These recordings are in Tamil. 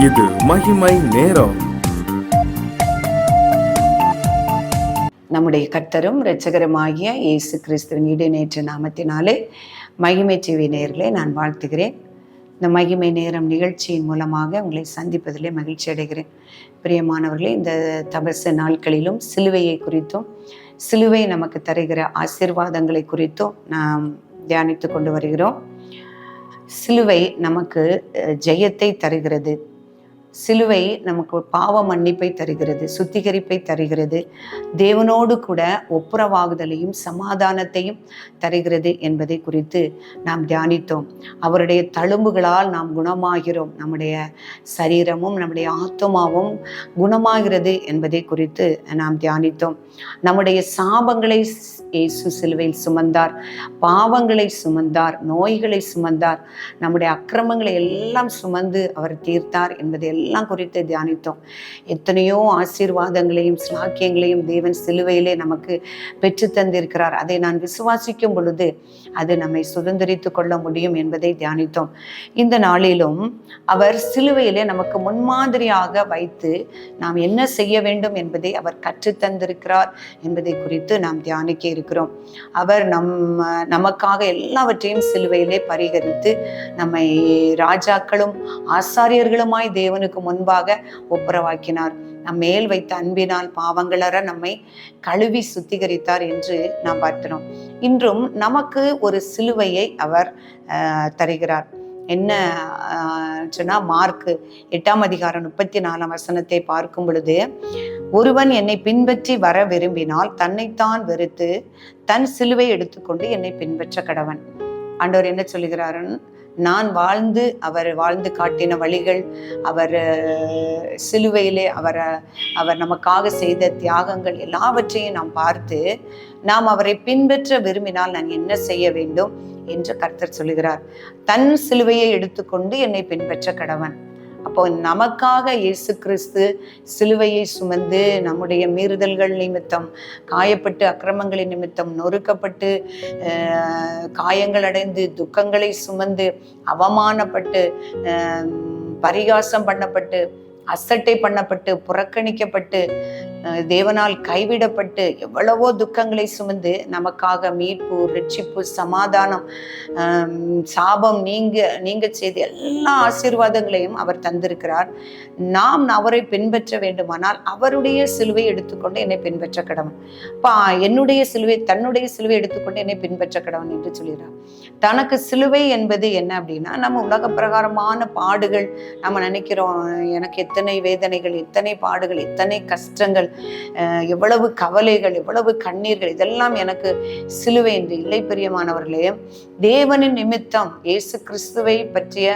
இது மகிமை நேரம். நம்முடைய கர்த்தரும் இரட்சகருமாகிய இயேசு கிறிஸ்துவின் இடைநேற்ற நாமத்தினாலே மகிமை டிவி நேயர்களை நான் வாழ்த்துகிறேன். இந்த மகிமை நேரம் நிகழ்ச்சியின் மூலமாக உங்களை சந்திப்பதிலே மகிழ்ச்சி அடைகிறேன். பிரியமானவர்களே, இந்த தபச நாட்களிலும் சிலுவையை குறித்தும் சிலுவை நமக்கு தருகிற ஆசீர்வாதங்களை குறித்தும் நாம் தியானித்து கொண்டு வருகிறோம். சிலுவை நமக்கு ஜெயத்தை தருகிறது. சிலுவை நமக்கு பாவ மன்னிப்பை தருகிறது, சுத்திகரிப்பை தருகிறது, தேவனோடு கூட ஒப்புரவாகுதலையும் சமாதானத்தையும் தருகிறது என்பதை குறித்து நாம் தியானித்தோம். அவருடைய தழும்புகளால் நாம் குணமாகிறோம், நம்முடைய சரீரமும் நம்முடைய ஆத்துமாவும் குணமாகிறது என்பதை குறித்து நாம் தியானித்தோம். நம்முடைய சாபங்களை இயேசு சிலுவையில் சுமந்தார், பாவங்களை சுமந்தார், நோய்களை சுமந்தார், நம்முடைய அக்கிரமங்களை எல்லாம் சுமந்து அவர் தீர்த்தார் என்பதை எல்லாம் குறித்து தியானித்தோம். எத்தனையோ ஆசீர்வாதங்களையும் ஸ்லாக்கியங்களையும் தேவன் சிலுவையிலே நமக்கு பெற்று தந்திருக்கிறார். அதை நான் விசுவாசிக்கும் பொழுது அது நம்மை சுதந்திரித்து கொள்ள முடியும் என்பதை தியானித்தோம். இந்த நாளிலும் அவர் சிலுவையிலே நமக்கு முன்மாதிரியாக வைத்து நாம் என்ன செய்ய வேண்டும் என்பதை அவர் கற்றுத்தந்திருக்கிறார் என்பதை குறித்து நாம் தியானிக்க இருக்கிறோம். அவர் நமக்காக எல்லாவற்றையும் சிலுவையிலே பரிகரித்து நம்மை ராஜாக்களும் ஆசாரியர்களுமாய் தேவனுக்கு முன்பாக ஒப்புரவாக்கினார். நம் மேல் வைத்த அன்பினால் பாவங்களற நம்மை கழுவி சுத்திகரித்தார் என்று நாம் பார்க்கிறோம். இன்றும் நமக்கு ஒரு சிலுவையை அவர் தருகிறார். என்ன சொன்னா, மார்க்கு 8:34 பார்க்கும் பொழுது, ஒருவன் என்னை பின்பற்றி வர விரும்பினால் தன்னைத்தான் வெறுத்து தன் சிலுவை எடுத்துக்கொண்டு என்னை பின்பற்ற கடவன். ஆண்டவர் என்ன சொல்லுகிறாருன்னு, அவர் வாழ்ந்து காட்டின வழிகள், அவர் சிலுவையிலே அவர் நமக்காக செய்த தியாகங்கள் எல்லாவற்றையும் நாம் பார்த்து நாம் அவரை பின்பற்ற விரும்பினால் நான் என்ன செய்ய வேண்டும் என்று கர்த்தர் சொல்லுகிறார். தன் சிலுவையை எடுத்துக்கொண்டு என்னை பின்பற்ற கடவன். அப்போ நமக்காக இயேசு கிறிஸ்து சிலுவையை சுமந்து நம்முடைய மீறுதல்கள் நிமித்தம், காயப்பட்டு அக்கிரமங்களின் நிமித்தம் நொறுக்கப்பட்டு, காயங்கள் அடைந்து, துக்கங்களை சுமந்து, அவமானப்பட்டு, பரிகாசம் பண்ணப்பட்டு, அசட்டை பண்ணப்பட்டு, புறக்கணிக்கப்பட்டு, தேவனால் கைவிடப்பட்டு, எவ்வளவோ துக்கங்களை சுமந்து நமக்காக மீட்பு, ரட்சிப்பு, சமாதானம், சாபம் நீங்க செய்த எல்லா ஆசீர்வாதங்களையும் அவர் தந்திருக்கிறார். நாம் அவரை பின்பற்ற வேண்டுமானால் அவருடைய சிலுவை எடுத்துக்கொண்டு என்னை பின்பற்ற கடவன். என்னுடைய சிலுவை, தன்னுடைய சிலுவை எடுத்துக்கொண்டு என்னை பின்பற்ற கடவன் என்று சொல்கிறார். தனக்கு சிலுவை என்பது என்ன அப்படின்னா, நம்ம உலக பிரகாரமான பாடுகள். நம்ம நினைக்கிறோம், எனக்கு எத்தனை வேதனைகள், எத்தனை பாடுகள், எத்தனை கஷ்டங்கள், எவ்வளவு கவலைகள், எவ்வளவு கண்ணீர்கள், இதெல்லாம் எனக்கு சிலுவை என்று. இல்லை பிரியமானவர்களே, தேவனின் நிமித்தம், இயேசு கிறிஸ்துவை பற்றிய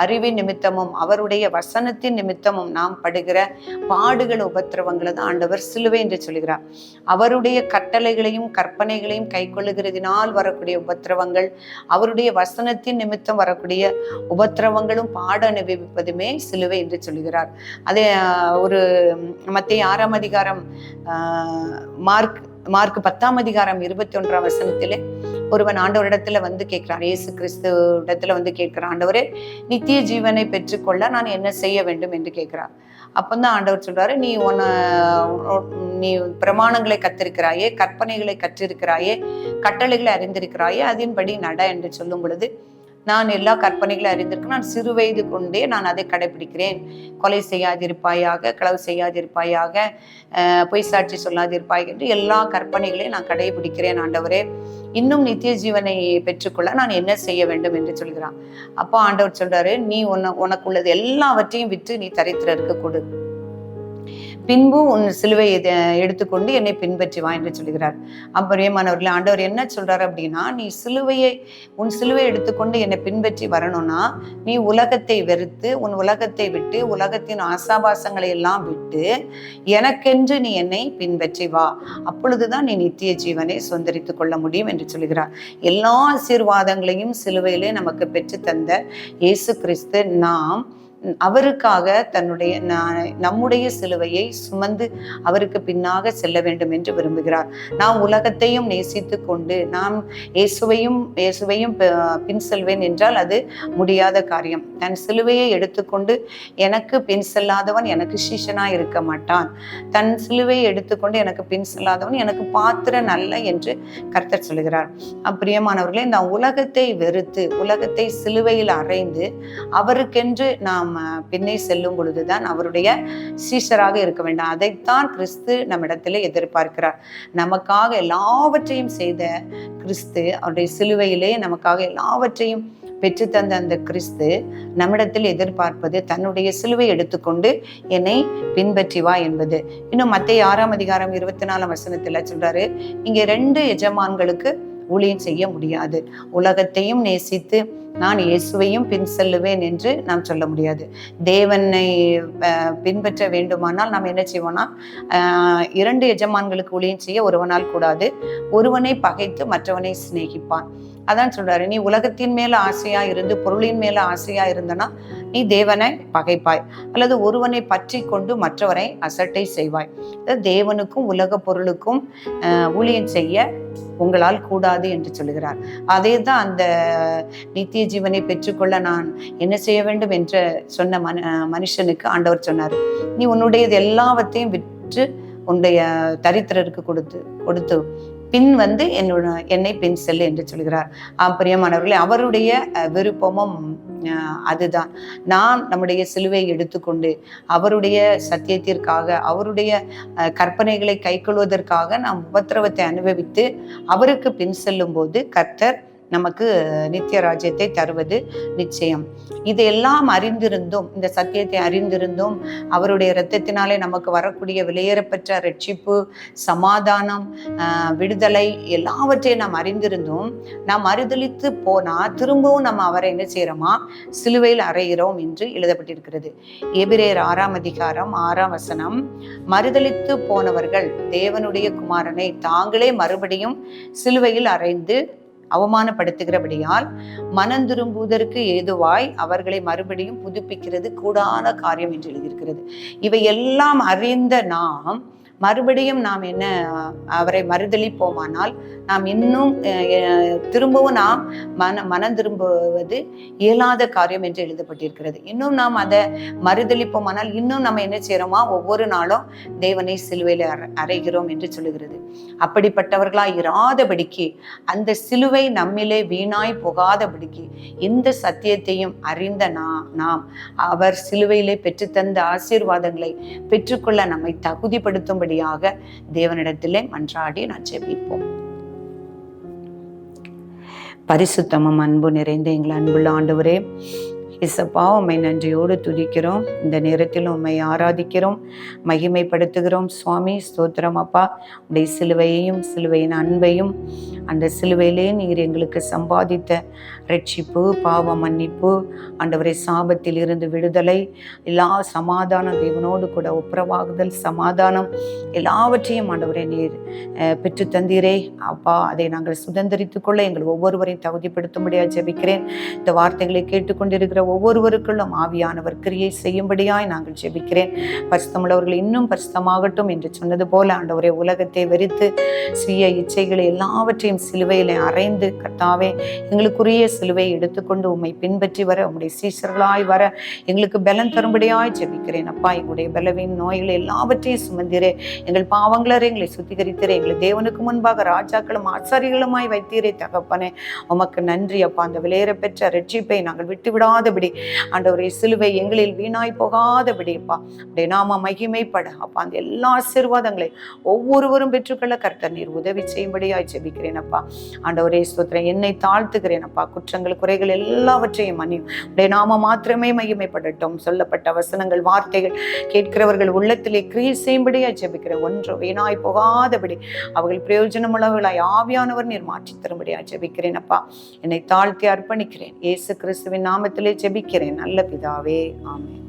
அறிவின் நிமித்தமும் அவருடைய வசனத்தின் நிமித்தமும் நாம் படுகிற பாடுகள், உபத்திரவங்களை தான் ஆண்டவர் சிலுவை என்று சொல்கிறார். அவருடைய கட்டளைகளையும் கற்பனைகளையும் கை கொள்ளுகிறதினால் வரக்கூடிய உபத்திரவங்கள், அவருடைய வசனத்தின் நிமித்தம் வரக்கூடிய உபத்திரவங்களும் பாட அனுபவிப்பதுமே சிலுவை என்று சொல்கிறார். அதே ஒரு மத்தேயு 6 மார்க் 10:21 ஒருவன் ஆண்டவரிடத்துல வந்து கேட்கிறான், இயேசு கிறிஸ்து இடத்துல வந்து கேட்கிறான், ஆண்டவரே, நித்திய ஜீவனை பெற்றுக்கொள்ள நான் என்ன செய்ய வேண்டும் என்று கேட்கிறான். அப்பந்தான் ஆண்டவர் சொல்றாரு, நீ பிரமாணங்களை கற்றிருக்கிறாயே, கற்பனைகளை கற்றிருக்கிறாயே, கட்டளைகளை அறிந்திருக்கிறாயே, அதன்படி நட என்று சொல்லும் பொழுது, நான் எல்லா கற்பனைகளும் அறிந்திருக்கேன், நான் சிறு வயது கொண்டே நான் அதை கடைபிடிக்கிறேன். கொலை செய்யாதிருப்பாயாக, களவு செய்யாதிருப்பாயாக, பொய் சாட்சி சொல்லாதிருப்பாய் என்று எல்லா கற்பனைகளையும் நான் கடைபிடிக்கிறேன் ஆண்டவரே, இன்னும் நித்திய ஜீவனை பெற்றுக்கொள்ள நான் என்ன செய்ய வேண்டும் என்று சொல்கிறான். அப்போ ஆண்டவர் சொல்றாரு, நீ உனக்குள்ளது எல்லாவற்றையும் விற்று நீ தரித்திரருக்கு கொடு, பின்பு உன் சிலுவை எடுத்துக்கொண்டு என்னை பின்பற்றி வா என்று சொல்கிறார். பிரியமானவர்களே, ஆண்டவர் என்ன சொல்றாரு அப்படின்னா, நீ உன் சிலுவை எடுத்துக்கொண்டு என்னை பின்பற்றி வரணும்னா, நீ உலகத்தை வெறுத்து, உன் உலகத்தை விட்டு, உலகத்தின் ஆசாபாசங்களை எல்லாம் விட்டு எனக்கென்று நீ என்னை பின்பற்றி வா, அப்பொழுதுதான் நீ நித்திய ஜீவனை சுதந்திரித்துக் கொள்ள முடியும் என்று சொல்கிறார். எல்லா ஆசீர்வாதங்களையும் சிலுவையிலே நமக்கு பெற்று தந்த இயேசு கிறிஸ்து அவருக்காக நம்முடைய சிலுவையை சுமந்து அவருக்கு பின்னாக செல்ல வேண்டும் என்று விரும்புகிறார். நாம் உலகத்தையும் நேசித்து கொண்டு நாம் இயேசுவையும் பின் செல்வேன் என்றால் அது முடியாத காரியம். தன் சிலுவையை எடுத்துக்கொண்டு எனக்கு பின் செல்லாதவன் எனக்கு சீஷனா இருக்க மாட்டான். தன் சிலுவையை எடுத்துக்கொண்டு எனக்கு பின் செல்லாதவன் எனக்கு பாத்திரன் அல்ல என்று கர்த்தர் சொல்கிறார். பிரியமானவர்களே, இந்த உலகத்தை வெறுத்து உலகத்தை சிலுவையில் அறைந்து அவருக்கென்று நாம் பின்னே செல்லும் பொழுதுதான் அவருடைய சீஷராக இருக்க வேண்டும். அதைத்தான் கிறிஸ்து நம்மிடத்திலே எதிர்பார்க்கிறார். நமக்காக எல்லாவற்றையும் செய்த கிறிஸ்து அவருடைய சிலுவையிலே நமக்காக எல்லாவற்றையும் பெற்று தந்த அந்த கிறிஸ்து நம்மிடத்தில் எதிர்பார்ப்பது தன்னுடைய சிலுவை எடுத்துக்கொண்டு என்னை பின்பற்றி வா என்பது. இன்னும் மத்தேயு 6:24 சொல்றாரு, இங்க 2 எஜமான்களுக்கு ஊழியம் செய்ய முடியாது. உலகத்தையும் நேசித்து நான் இயேசுவையும் பின் செல்லுவேன் என்று நாம் சொல்ல முடியாது. தேவனை பின்பற்ற வேண்டுமானால் நாம் என்ன செய்வோம்னா 2 எஜமான்களுக்கு ஊழியம் செய்ய ஒருவனால் கூடாது. ஒருவனை பகைத்து மற்றவனை சிநேகிப்பான். அதான் சொல்றாரு, நீ உலகத்தின் மேல ஆசையா இருந்து பொருளின் மேல ஆசையா இருந்தனா நீ தேவனை பகைப்பாய், அல்லது ஒருவனை பற்றி கொண்டு மற்றவரை அசட்டை செய்வாய். தேவனுக்கும் உலக பொருளுக்கும் ஊழியம் செய்ய உங்களால் கூடாது என்று சொல்லுகிறார். அதே தான் அந்த நித்திய ஜீவனை பெற்றுக்கொள்ள நான் என்ன செய்ய வேண்டும் என்று சொன்ன மனுஷனுக்கு ஆண்டவர் சொன்னார், நீ உன்னுடையது எல்லாவற்றையும் விற்று உன்னுடைய தரித்திரருக்கு கொடுத்து பின் வந்து என்னை பின் செல்லு என்று சொல்கிறார். பிரியமானவர்களே, அவருடைய விருப்பமும் அதுதான். நாம் நம்முடைய சிலுவையை எடுத்துக்கொண்டு அவருடைய சத்தியத்திற்காக அவருடைய கற்பனைகளை கைக்கொள்வதற்காக நாம் உபத்திரவத்தை அனுபவித்து அவருக்கு பின் செல்லும் போது கர்த்தர் நமக்கு நித்திய ராஜ்யத்தை தருவது நிச்சயம். இதையெல்லாம் அறிந்திருந்தும், இந்த சத்தியத்தை அறிந்திருந்தும், அவருடைய இரத்தத்தினாலே நமக்கு வரக்கூடிய விலையேறப்பெற்ற ரட்சிப்பு, சமாதானம், விடுதலை எல்லாவற்றையும் நாம் அறிந்திருந்தும் நாம் மறுதலித்து போனா திரும்பவும் நம்ம அவரை என்ன செய்யறோமா சிலுவையில் அறைகிறோம் என்று எழுதப்பட்டிருக்கிறது. எபிரேயர் 6:6 மறுதலித்து போனவர்கள் தேவனுடைய குமாரனை தாங்களே மறுபடியும் சிலுவையில் அறைந்து அவமானப்படுத்துகிறபடியால் மனம் திரும்புவதற்கு ஏதுவாய் அவர்களை மறுபடியும் புதுப்பிக்கிறது கூடான காரியம் என்று எழுதியிருக்கிறது. இவை எல்லாம் அறிந்த நாம் மறுபடியும் நாம் என்ன அவரை மறுதலிப்போமானால் நாம் இன்னும் திரும்பவும் நாம் மனம் திரும்புவது இயலாத காரியம் என்று எழுதப்பட்டிருக்கிறது. இன்னும் நாம் அதை மறுதலிப்போமானால் இன்னும் நம்ம என்ன செய்யறோமா ஒவ்வொரு நாளும் தேவனை சிலுவையில் அறைகிறோம் என்று சொல்லுகிறது. அப்படிப்பட்டவர்களாய் இராதபடிக்கு, அந்த சிலுவை நம்மிலே வீணாய் போகாதபடிக்கு இந்த சத்தியத்தையும் அறிந்த நாம் அவர் சிலுவையிலே பெற்றுத்தந்த ஆசீர்வாதங்களை பெற்றுக்கொள்ள நம்மை தகுதிப்படுத்தும்படியாக தேவனிடத்திலே மன்றாடி நான் ஜெபிப்போம். பரிசுத்தமும் அன்பு நிறைந்த எங்கள் அன்புள்ள ஆண்டவரே, இயேசப்பா, உம்மை நன்றியோடு துதிக்கிறோம். இந்த நேரத்தில் உம்மை ஆராதிக்கிறோம், மகிமைப்படுத்துகிறோம். சுவாமி, ஸ்தோத்திரம் அப்பா. உடைய சிலுவையையும் சிலுவையின் அன்பையும் அந்த சிலுவையிலே நீர் எங்களுக்கு சம்பாதித்த ரட்சிப்பு, பாவ மன்னிப்பு, ஆண்டவரை சாபத்தில் இருந்து விடுதலை, எல்லா சமாதானம், தேவனோடு கூட ஒப்புரவாகுதல், சமாதானம் எல்லாவற்றையும் ஆண்டவரை நீர் பெற்று தந்தீரே அப்பா. அதை நாங்கள் சுதந்திரித்துக் கொள்ள எங்கள் ஒவ்வொருவரையும் தகுதிப்படுத்தும்படியாக ஜெபிக்கிறேன். இந்த வார்த்தைகளை கேட்டுக்கொண்டிருக்கிற ஒவ்வொருவருக்குள்ளும் ஆவியானவர் கிரியை செய்யும்படியாய் நாங்கள் ஜெபிக்கிறேன். பரிசுத்தமுள்ளவர்கள் இன்னும் பரிசுத்தமாகட்டும் என்று சொன்னது போல ஆண்டவரே, உலகத்தை வெறித்து சுய இச்சைகளை எல்லாவற்றையும் சிலுவையிலே அறைந்து கர்த்தாவே எங்களுக்குரிய சிலுவையை எடுத்துக்கொண்டு உம்மை பின்பற்றி வர, உம்முடைய சீஷர்களாய் வர எங்களுக்கு பலன் தரும்படியாய் ஜெபிக்கிறேன் அப்பா. எங்களுடைய பலவின் நோய்களை எல்லாவற்றையும் சுமந்தீரே, எங்கள் பாவங்களரை எங்களை சுத்திகரித்தீரே, எங்களை தேவனுக்கு முன்பாக ராஜாக்களும் ஆச்சாரிகளுமாய் வைத்தீரே தகப்பனே. உமக்கு நன்றி அப்பா. அந்த விலையேற பெற்ற ரட்சிப்பை நாங்கள் விட்டு விடாதபடி ஆண்டவரே, சிலுவை எங்களில் வீணாய் போகாதபடி அப்பா அப்படியே நாம மகிமைப்பட அப்பா அந்த எல்லா ஆசீர்வாதங்களை ஒவ்வொருவரும் பெற்றுக்கொள்ள கர்த்தர் நீர் உதவி செய்யும்படியாய் ஜெபிக்கிறேன் அப்பா. ஆண்டவரே ஸ்தோத்திரம், என்னை தாழ்த்துகிறேன் அப்பா. குற்றங்கள் குறைகள் எல்லாவற்றையும் மன்னியும். அப்படியே நாம மாத்திரமே மகிமைப்படட்டும். சொல்லப்பட்ட வசனங்கள் வார்த்தைகள் கேட்கிறவர்கள் உள்ளத்திலே கிரியை செய்யும்படியாய் ஜெபிக்கிறேன். ஒன்று வீணாய் போகாதபடி அவர்கள் பிரயோஜனமுள்ளவர்களாய் ஆவியானவர் நீர் மாற்றி தரும்படியாய் ஜெபிக்கிறேன் அப்பா. என்னை தாழ்த்தி அர்ப்பணிக்கிறேன். இயேசு கிறிஸ்துவின் நாமத்திலே ஜெபிக்கிறேன் நல்ல பிதாவே, ஆமென்.